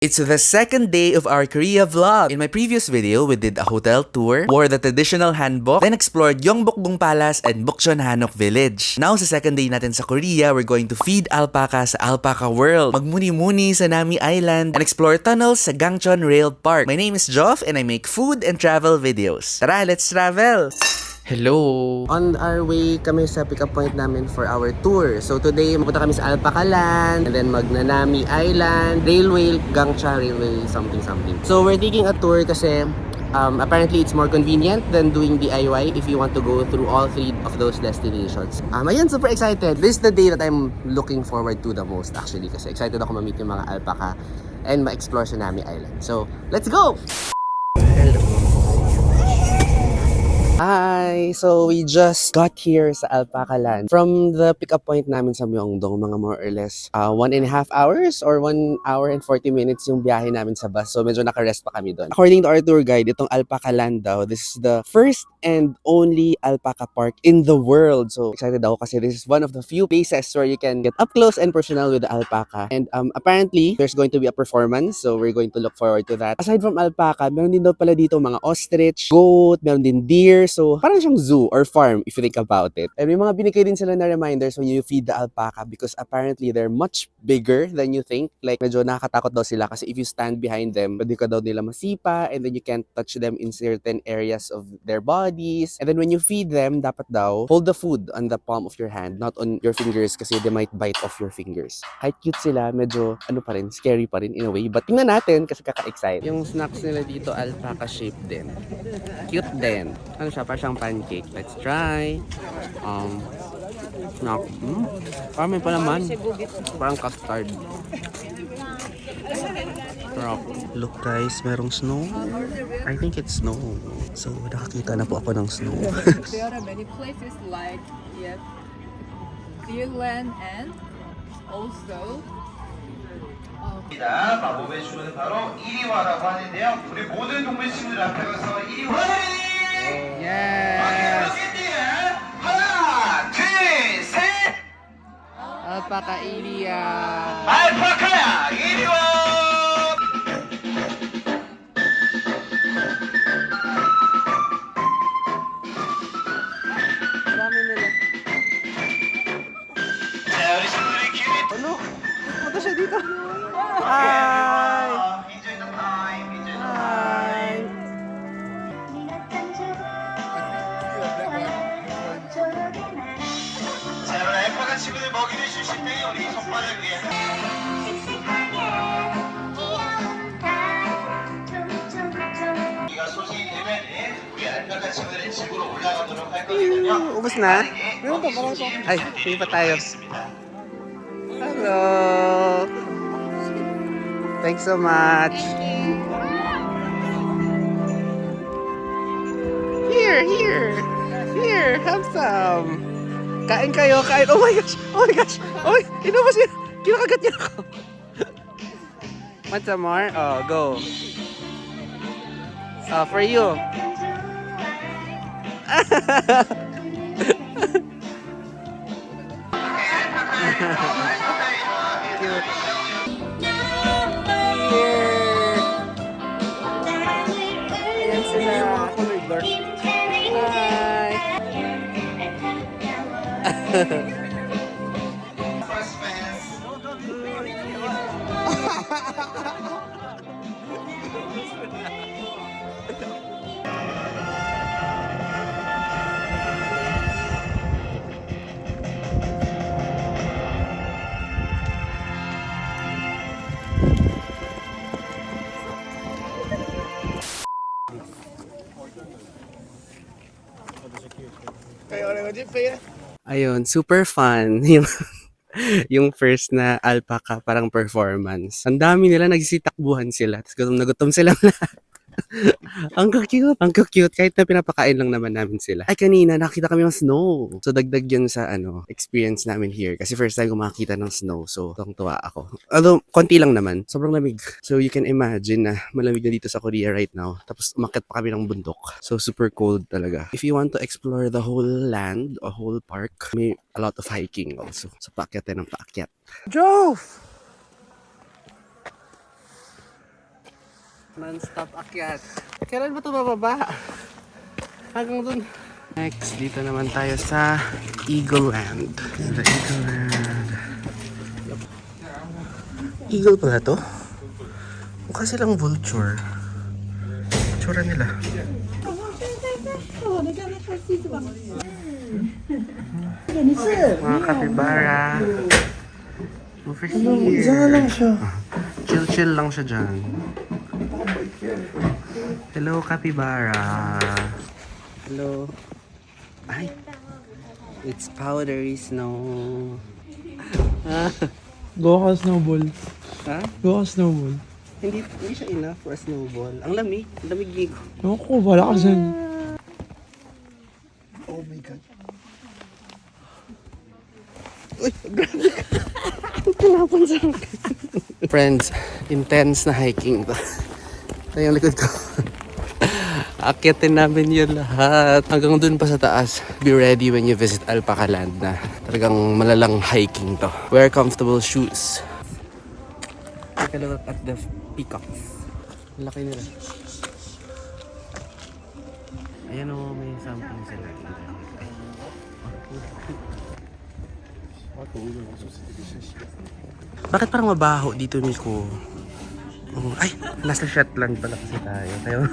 It's the second day of our Korea vlog. In my previous video, we did a hotel tour, wore the traditional hanbok, then explored Gyeongbokgung Palace and Bukchon Hanok Village. Now, sa second day natin sa Korea, we're going to feed alpaca sa Alpaca World, magmuni-muni sa Nami Island, and explore tunnels sa Gangcheon Rail Park. My name is Joff and I make food and travel videos. Tara, let's travel! Hello! On our way kami sa pick-up point namin for our tour. So today, mapunta kami sa Alpaca Land, and then Magnanami Island, Railway, Gangcha Railway, something. So we're taking a tour kasi apparently it's more convenient than doing DIY if you want to go through all three of those destinations. Ayan, super excited. This is the day that I'm looking forward to the most actually kasi excited ako ma-meet yung mga alpaca and ma-explore sa Nami Island. So, let's go! Hi! So, we just got here sa Alpaca Land. From the pickup point namin sa Myeongdong, mga more or less 1.5 hours or 1 hour and 40 minutes yung biyahe namin sa bus. So, medyo nakarest pa kami doon. According to our tour guide, itong Alpaca Land daw, this is the first and only alpaca park in the world. So, excited ako kasi this is one of the few places where you can get up close and personal with the alpaca. And apparently, there's going to be a performance. So, we're going to look forward to that. Aside from alpaca, meron din daw pala dito mga ostrich, goat, meron din deer. So, parang siyang zoo or farm if you think about it. And may mga binigay din sila na reminders when you feed the alpaca because apparently they're much bigger than you think. Like, medyo nakakatakot daw sila kasi if you stand behind them, pwede ka daw nila masipa and then you can't touch them in certain areas of their bodies. And then when you feed them, dapat daw hold the food on the palm of your hand, not on your fingers kasi they might bite off your fingers. Kahit cute sila, medyo ano pa rin, scary pa rin in a way. But tingnan natin kasi kaka-excite. Yung snacks nila dito, alpaca shape din. Cute din. Ano siya? Parang siyang pancake. Let's try. Snack. Parang may palaman. Parang custard. Sarap. Look guys, merong snow. I think it's snow. So, nakakita na po ako ng snow. There are many places like Finland and also 마법의 주문은 바로 1위화라고 하는데요. 우리 모든 동물 친구들 앞에 가서 1위화. Yes! 하나, 둘, 셋. Alpaca area. 알파카야 1위화. Marami nila. 자, 우리 친구들의 기운이 Ano? Punta siya dito. Hi! Enjoy the time. Enjoy the Hi! 자, 여러분 알파카 친구들 먹이를 주실 때 우리 손바닥 위에 우리가 소식이 되면 우리 알파카 친구들의 집으로 올라가도록 할 거거든요. Ubus na? Meron pa pala ito. Ay, sige pa tayo. Hello! Thanks so much! Here! Have some! Kain kayo, kain! Oh my gosh! Oh, inubos yun! Kinakagat niya ako! Want some more? Oh, go! For you! Cute! Here! Ayan sila! Hi! First fans. Ayun, super fun yung first na alpaca parang performance. Ang dami nila, nagsisitakbuhan sila. Tapos gutom na gutom silang lahat. Ang cute. Kahit na pinapakain lang naman namin sila. Ay, kanina nakita kami ng snow. So, dagdag yun sa experience namin here. Kasi first time ko makakita ng snow. So, tuwang-tuwa ako. Although, konti lang naman. Sobrang lamig. So, you can imagine na malamig na dito sa Korea right now. Tapos, umakyat pa kami ng bundok. So, super cold talaga. If you want to explore the whole land, a whole park, may a lot of hiking also. So, paakyat tayo ng paakyat. Jove! Non-stop akyat. Kailan ba ito bababa? Hanggang dun. Next, dito naman tayo sa Eagle Land. The Eagle Land. Eagle pala to? Mukha silang vulture. Tsura nila. Mga kapibara. Over here. Diyan lang siya. Chill-chill lang siya dyan. Hello, capybara. Hello. Ay. It's powdery snow. Go ka snowball. Ha? Go ka snowball. Hindi siya enough for a snowball. Ang lamig. Ang lamig dito. Ako, wala ka dyan. Oh my God. Uy, grabe ka. Tinapan sa akin. Friends, intense na hiking to. Ito yung likod ko. Akyatin namin yun lahat. Hanggang dun pa sa taas. Be ready when you visit Alpaca Land na talagang malalang hiking to. Wear comfortable shoes. Take a look at the peacocks. Ang laki nila. Ayan o, may something sila. Bakit parang mabaho dito, Miko? Oh, ay, nasa Shetland pala kasi tayo.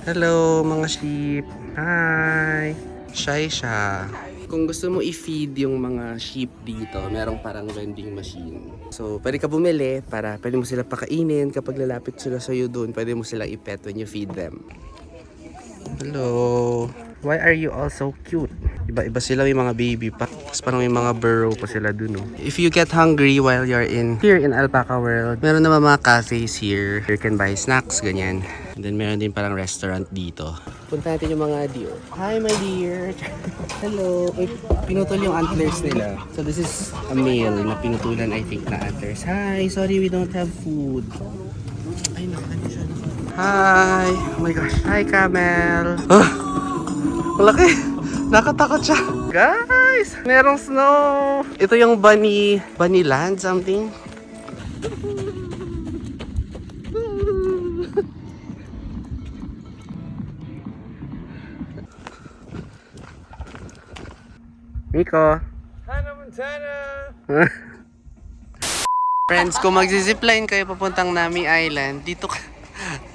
Hello, mga sheep. Hi! Shy siya. Kung gusto mo i-feed yung mga sheep dito, merong parang vending machine. So, pwede ka bumili para pwede mo sila pakainin. Kapag lalapit sila sa'yo doon, pwede mo sila i-pet when you feed them. Hello! Why are you all so cute? Iba-iba sila, may mga baby pa. Tapos parang may mga burrow pa sila dun, oh. If you get hungry while you're here in Alpaca World, meron naman mga cafes here. You can buy snacks, ganyan. And then meron din parang restaurant dito. Punta natin yung mga deer. Hi, my dear! Hello! Uy, pinutol yung antlers nila. So this is a male na pinutulan, I think, na antlers. Hi! Sorry, we don't have food. Ay, nakakanya siya. Hi! Oh my gosh. Hi, camel! Ah! Malaki! Nakatakot siya. Guys! Merong snow! Ito yung bunny land something. Nico! Hannah Montana! Friends, kung magzizipline kayo papuntang Nami Island, dito ka,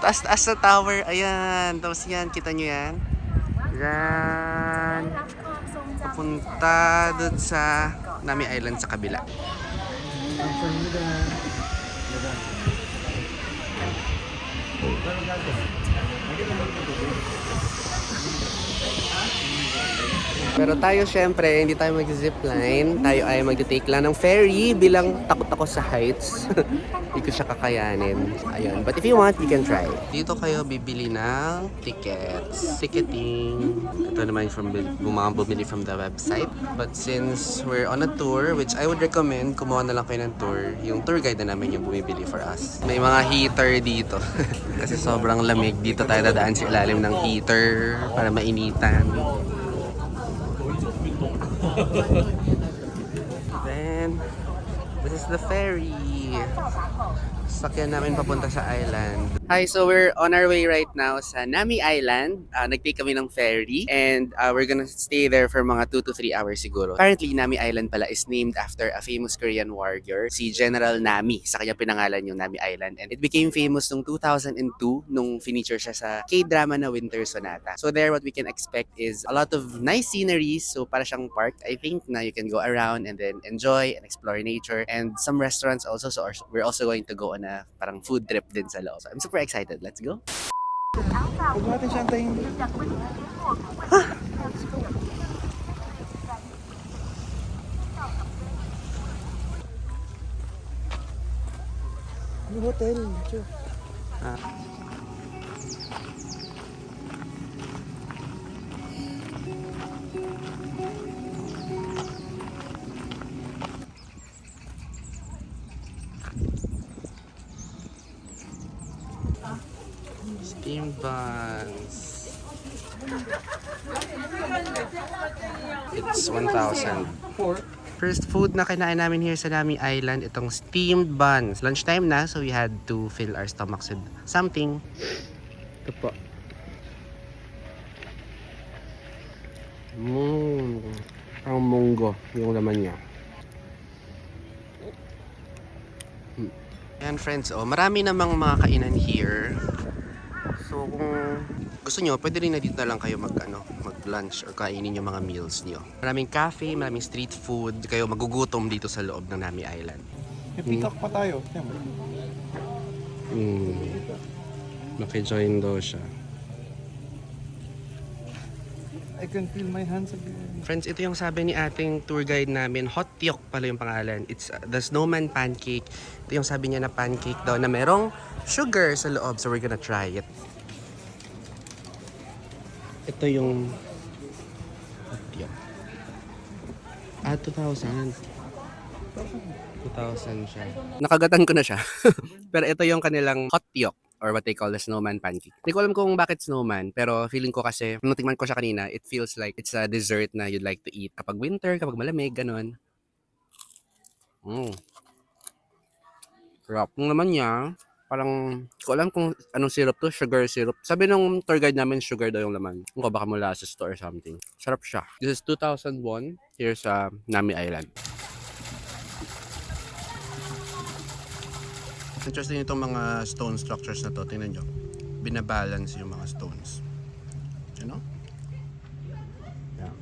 taas-taas sa tower, ayan, tapos yan, kita nyo yan? Yan, papunta dun sa Nami Island sa kabila. Pero tayo syempre, hindi tayo mag-zipline. Tayo ay mag-take lang ng ferry bilang takot ako sa heights. Hindi ko siya kakayanin. Ayun. But if you want, you can try. Dito kayo bibili ng tickets. Ticketing. Ito naman yung mga bumili from the website. But since we're on a tour, which I would recommend, kumuha na lang kayo ng tour. Yung tour guide na namin yung bumibili for us. May mga heater dito. Kasi sobrang lamig. Dito tayo dadaan sa ilalim ng heater para mainitan. Then, this is the ferry. Sakyan namin papunta sa island. Hi, so we're on our way right now sa Nami Island. Nag-take kami ng ferry and we're gonna stay there for mga 2 to 3 hours siguro. Apparently, Nami Island pala is named after a famous Korean warrior, si General Nami. Sa kanya pinangalan yung Nami Island. And it became famous noong 2002 nung feature siya sa K-drama na Winter Sonata. So there, what we can expect is a lot of nice sceneries. So para siyang park, I think, na you can go around and then enjoy and explore nature. And some restaurants also. So we're also going to go on a parang food trip din sa loob. So I'm super excited. Let's go. Huwag natin siya antayin. Yung hotel. Sure. Steam buns. It's 1,000. First food na kinain namin here sa Nami Island, itong steamed buns. Lunchtime na, so we had to fill our stomachs with something. Ito po. Ang munggo yung laman niya. Ayan friends, marami namang mga kainan here. So kung gusto nyo, pwede rin na dito na lang kayo mag-lunch or kainin yung mga meals nyo. Maraming cafe, maraming street food. Kayo magugutom dito sa loob ng Nami Island. May peacock pa tayo. Tingnan mo. Naki-join daw siya. I can feel my hands again. Friends, ito yung sabi ni ating tour guide namin. Hot Tiok pala yung pangalan. It's the snowman pancake. Ito yung sabi niya na pancake daw na merong sugar sa loob. So we're gonna try it. Ito yung Hot Tiok. 2,000. 2,000 siya. Nakagatan ko na siya. Pero ito yung kanilang Hot Tiok, or what they call the snowman pancake. Hindi ko alam kung bakit snowman, pero feeling ko kasi, nung tingnan ko siya kanina, it feels like it's a dessert na you'd like to eat kapag winter, kapag malamig, ganun. Sarap. Yung naman niya, parang, hindi ko alam kung anong syrup to, sugar syrup. Sabi nung tour guide namin, sugar daw yung laman. Kung baka molasses to or something. Sarap siya. This is 2,000 won here sa Nami Island. Interesting itong mga stone structures na to. Tingnan nyo. Binabalance yung mga stones. You know? Yeah.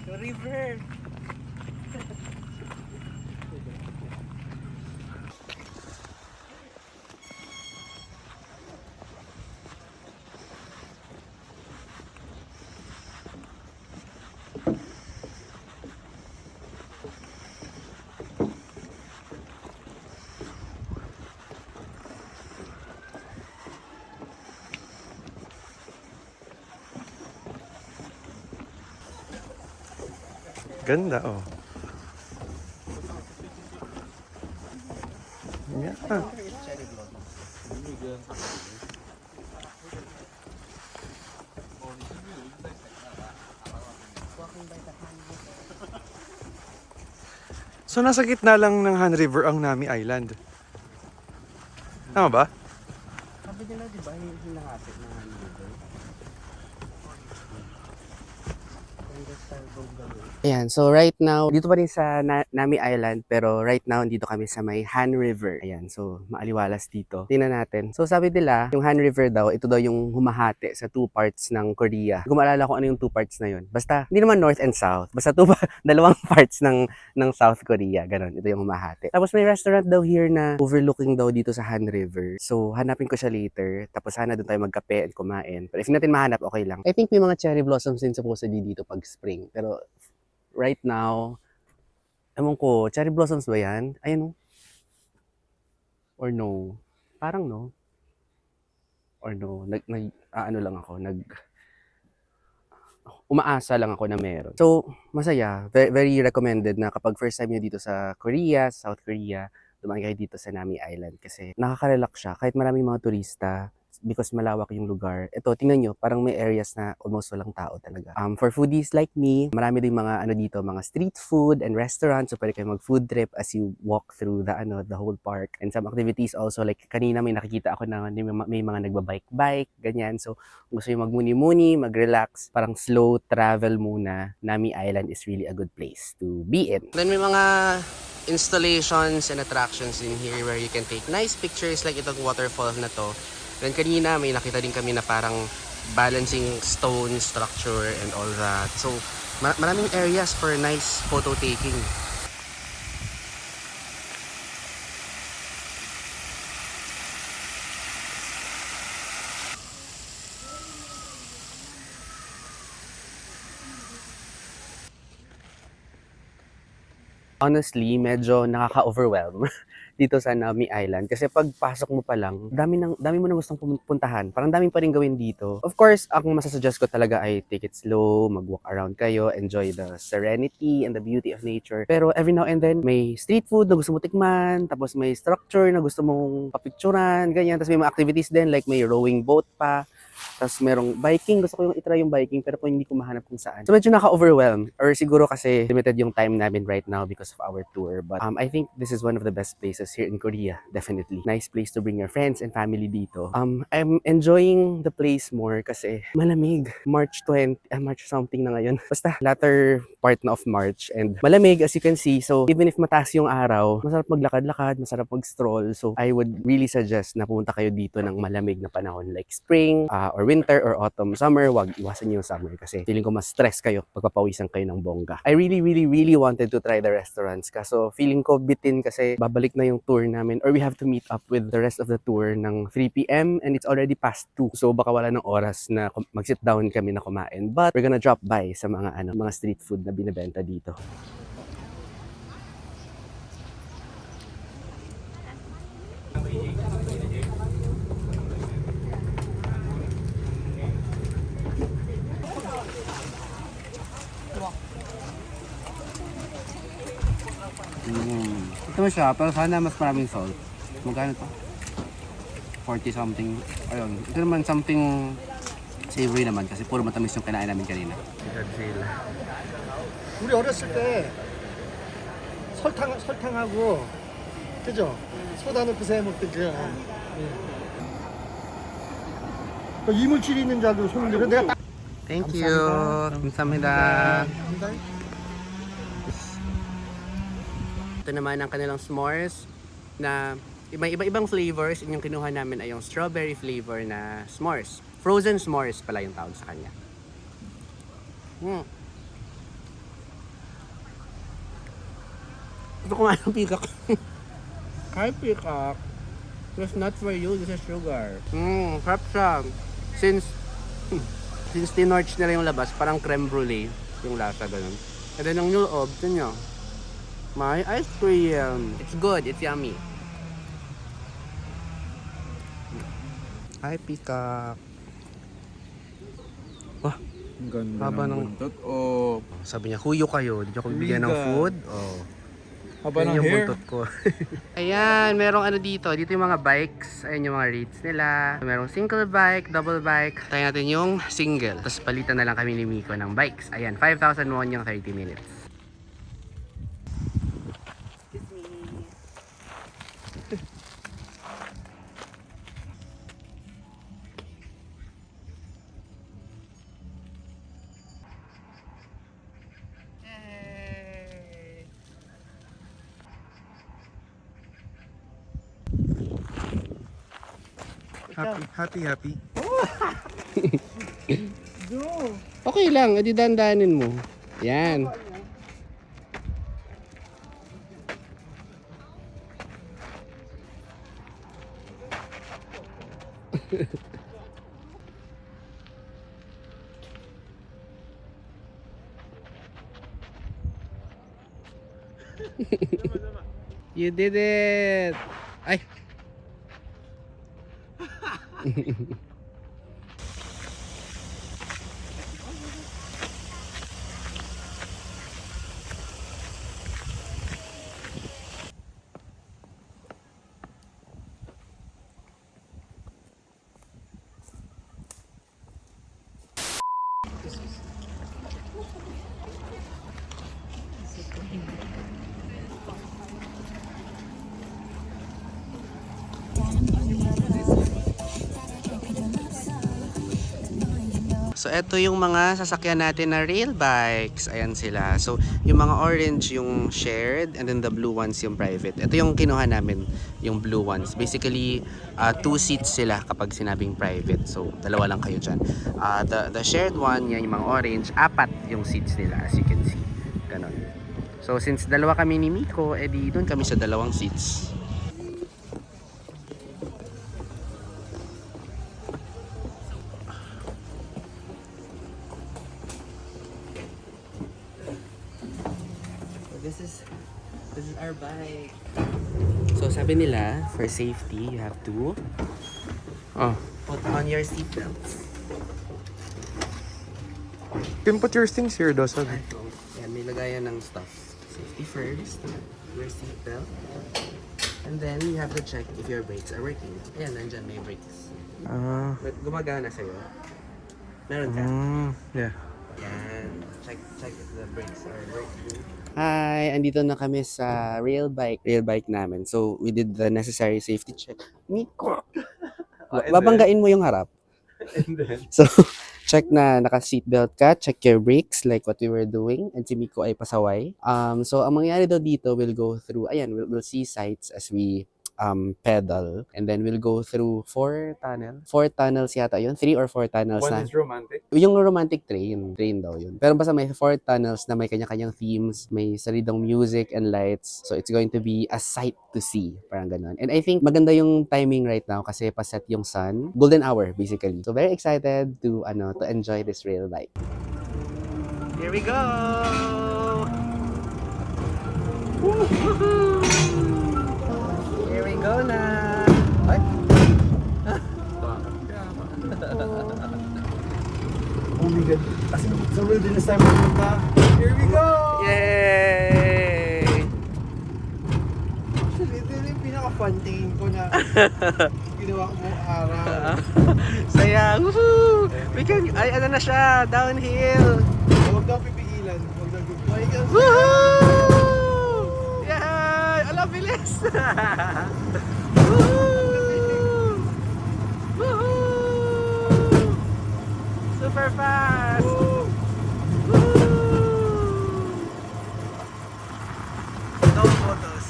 The river. Ganda, oh. Yeah. So, nasa gitna lang ng Han River ang Nami Island. Tama ba? Sabi nila, di ba, hinahati ng Han River? Ayan, so right now, dito pa rin sa Nami Island, pero right now, dito kami sa may Han River. Ayan, so maaliwalas dito. Tingnan natin. So sabi nila, yung Han River daw, ito daw yung humahati sa two parts ng Korea. Hindi ko maalala kung ano yung two parts na yun. Basta, hindi naman north and south. Basta dalawang parts ng South Korea. Ganon, ito yung humahati. Tapos may restaurant daw here na overlooking daw dito sa Han River. So hanapin ko siya later. Tapos sana doon tayo magkape at kumain. Pero if natin mahanap, okay lang. I think may mga cherry blossoms din supposedly dito pag spring. Pero right now, ewan ko, cherry blossoms ba yan? Ayan o. Or no? Parang no. Or no. Ano lang ako, umaasa lang ako na meron. So, masaya. Very, very recommended na kapag first time nyo dito sa Korea, South Korea, dumaan kayo dito sa Nami Island kasi nakaka-relax siya. Kahit maraming mga turista, because malawak yung lugar. Ito, tingnan nyo, parang may areas na almost walang tao talaga. For foodies like me, marami din mga dito, mga street food and restaurants. So, pwede kayo mag-food trip as you walk through the whole park. And some activities also, like kanina may nakikita ako na may mga nagbabike-bike, ganyan. So, kung gusto nyo magmuni-muni, mag-relax, parang slow travel muna, Nami Island is really a good place to be in. Then may mga installations and attractions in here where you can take nice pictures like itong waterfall na to. Then kanina may nakita din kami na parang balancing stone structure and all that. So maraming areas for nice photo taking. Honestly, medyo nakaka-overwhelm dito sa Nami Island. Kasi pag pasok mo pa lang, dami mo na gustong puntahan. Parang dami pa rin gawin dito. Of course, ang masasuggest ko talaga ay take it slow, mag-walk around kayo, enjoy the serenity and the beauty of nature. Pero every now and then, may street food na gusto mo tikman, tapos may structure na gusto mong papicturan, ganyan. Tapos may mga activities din, like may rowing boat pa. Tapos merong biking. Gusto ko yung itry yung biking pero po hindi ko mahanap kung saan. So medyo naka-overwhelm. Or siguro kasi limited yung time namin right now because of our tour. But I think this is one of the best places here in Korea. Definitely. Nice place to bring your friends and family dito. I'm enjoying the place more kasi malamig. March something na ngayon. Basta latter part na of March. And malamig as you can see. So even if mataas yung araw, masarap maglakad-lakad, masarap mag-stroll. So I would really suggest na pumunta kayo dito ng malamig na panahon like spring, or winter or autumn. Summer, wag iwasan niyo yung summer kasi feeling ko mas stress kayo pag papawisan kayo ng bongga. I really wanted to try the restaurants kaso feeling ko bitin kasi babalik na yung tour namin or we have to meet up with the rest of the tour ng 3 p.m. and it's already past 2. So baka wala ng oras na mag-sit down kami na kumain. But we're gonna drop by sa mga street food na binebenta dito. Ito siya, pero sana mas maraming salt. Magkano to? 40 something. Ayun. Ito naman something savory naman kasi puro matamis yung kinain namin kanina. Godzilla. 우리 어렸을 때 설탕하고 그죠? 소다 넣고서 해 먹던 그 이물질이 있는 줄 알고 손을 들어 내가 딱 Thank you. 감사합니다. Ito naman ang kanilang s'mores na iba-ibang flavors. Yung kinuha namin ay yung strawberry flavor na s'mores. Frozen s'mores pala yung tawag sa kanya. Ito kumain ng peacock. Hi peacock. This is not for you, this is sugar. Sarap siya. Since tinorch nila yung labas, parang creme brulee yung lasa ganun. And then ang loob, ito nyo. May ice cream. It's good, it's yummy. Hi peacock. Wah, Ang ganda haba ng buntot. Oh, sabi niya, huyo kayo, hindi ako bibigyan ng food. Oh. haba Ayan ng yung hair. buntot ko. Ayan, merong ano dito. Dito yung mga bikes. Ayan yung mga rates nila. Merong single bike, double bike. Tayo natin yung single. Tapos palitan na lang kami ni Miko ng bikes. Ayan, 5,000 won yung 30 minutes. Happy. Okay lang, edi dandanin mo. Yan. You did it! Ay! So, ito yung mga sasakyan natin na rail bikes. Ayan sila. So, yung mga orange yung shared and then the blue ones yung private. Ito yung kinuha namin, yung blue ones. Basically, 2 seats sila kapag sinabing private. So, dalawa lang kayo dyan. The shared one, yan yung mga orange, 4 yung seats nila as you can see. Ganon. So, since dalawa kami ni Miko, edi doon kami sa 2 seats. This is our bike. So sabi nila, for safety, you have to put on your seatbelts. Can put your things here, daw, sabi. So, yan, may lagayan ng stuff. Safety first, your seatbelt. And then, you have to check if your brakes are working. Ayan, nandyan may brakes. But gumagana sa'yo. Meron ka? Yeah. Yan. Check if the brakes are working. Hi! Andito na kami sa rail bike namin. So, we did the necessary safety check. Miko! Babanggain mo yung harap. So, check na naka-seatbelt ka, check your brakes like what we were doing, and si Miko ay pasaway. So, ang mangyayari daw dito, we'll go through, ayan, we'll see sights as we pedal, and then we'll go through 4 tunnels yata yun, 3 or 4 tunnels na. One is romantic. Yung romantic train daw yun. Pero basta may 4 tunnels na may kanya-kanyang themes, may saridong music and lights. So it's going to be a sight to see. Parang ganun. And I think maganda yung timing right now kasi paset yung sun. Golden hour, basically. So very excited to enjoy this rail bike. Here we go! Here we go na! What? Oh my God. Kasi sa wilderness tayo pupunta. Here we go! Yay! Actually, ito yung pinaka-fun tingin ko na ginawa ko mong araw. Sayang! Woohoo! We can, ano na siya, downhill! Huwag daw pipigilan. Huwag daw pipigilan. Woohoo! Yay! Ala, bilis! Woohoo! Woohoo! Super fast! Woohoo! No photos.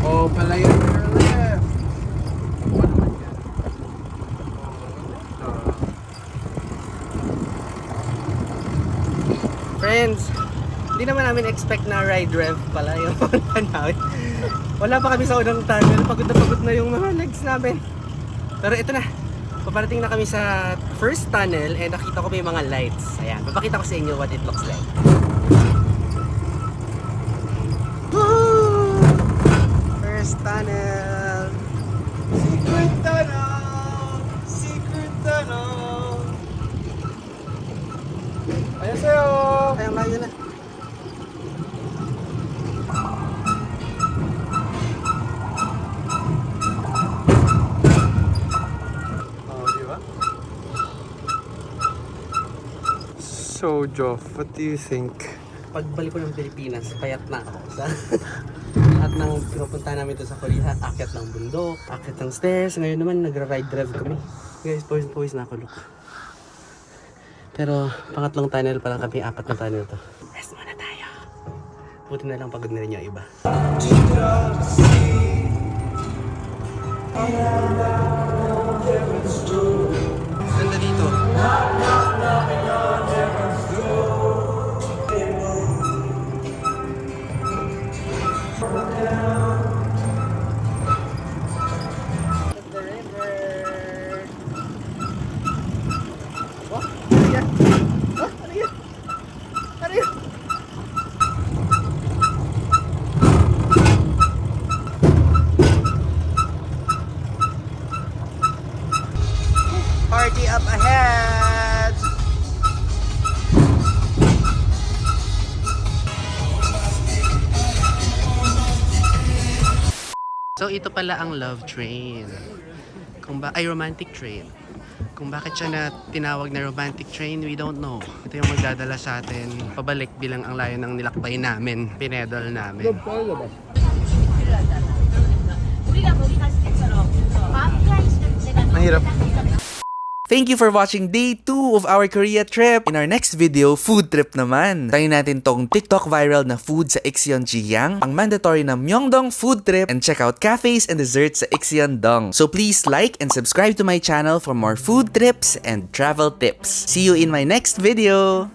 Oh, palayo to your left. Friends, hindi naman namin expect na ride rev pala yung tanawin. Wala pa kami sa unang tunnel, pagod na yung mga legs namin. Pero ito na, paparating na kami sa first tunnel and nakita ko may mga lights. Ayan, papakita ko sa inyo what it looks like. Woo! First tunnel! Secret tunnel! Secret tunnel! Ayan sa'yo! Ayun, layo na. Oh, di ba? So, Joff, what do you think? Pagbalik ko ng Pilipinas, payat na ako sa at nang pinupunta namin ito sa Korea, akyat ng bundok, akyat ng stairs. Ngayon naman nagra-ride drive kami. Guys, pawis na ako, look. Pero pangatlong tunnel pa lang kami, 4 na tunnel to. Rest muna tayo. Buti na lang pagod na rin yung iba. Ganda dito. The river. Oh, ano yan? Oh, ano yan? Ano yan? Party up ahead! So ito pala ang love train. Ay, romantic train. Kung bakit siya na tinawag na romantic train, we don't know. Ito yung magdadala sa atin pabalik bilang ang layo ng nilakbay namin, pinedal namin. Mahirap. Thank you for watching day 2 of our Korea trip. In our next video, food trip naman. Try natin tong TikTok viral na food sa Ikseon-jiyang, ang mandatory na Myeongdong food trip, and check out cafes and desserts sa Ikseon-dong. So please like and subscribe to my channel for more food trips and travel tips. See you in my next video!